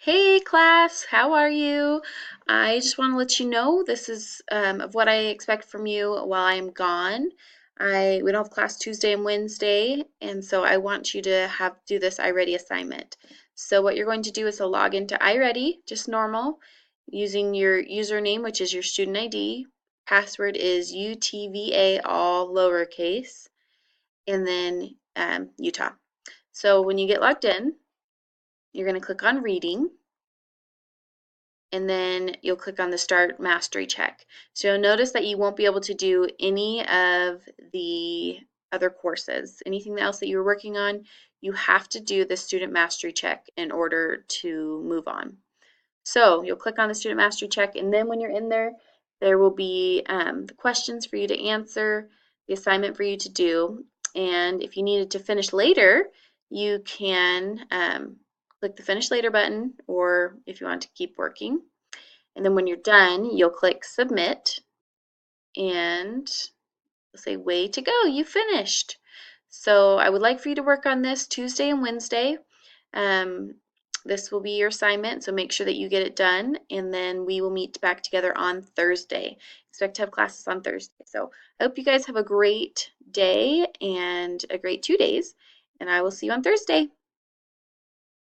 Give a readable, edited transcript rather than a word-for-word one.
Hey class, how are you? I just want to let you know this is of what I expect from you while I am gone. We don't have class Tuesday and Wednesday, and so I want you to have do this iReady assignment. So what you're going to do is to log into iReady, just normal, using your username, which is your student ID. Password is UTVA, all lowercase, and then Utah. So when you get logged in, you're going to click on Reading, and then you'll click on the Start Mastery Check. So you'll notice that you won't be able to do any of the other courses. Anything else that you were working on, you have to do the Student Mastery Check in order to move on. So you'll click on the Student Mastery Check, and then when you're in there, there will be the questions for you to answer, the assignment for you to do, and if you needed to finish later, you can click the Finish Later button, or if you want to keep working. And then when you're done, you'll click Submit, and it'll say, way to go, you finished. So I would like for you to work on this Tuesday and Wednesday. Um, this will be your assignment, so make sure that you get it done, and then we will meet back together on Thursday. Expect to have classes on Thursday. So I hope you guys have a great day and a great 2 days, and I will see you on Thursday.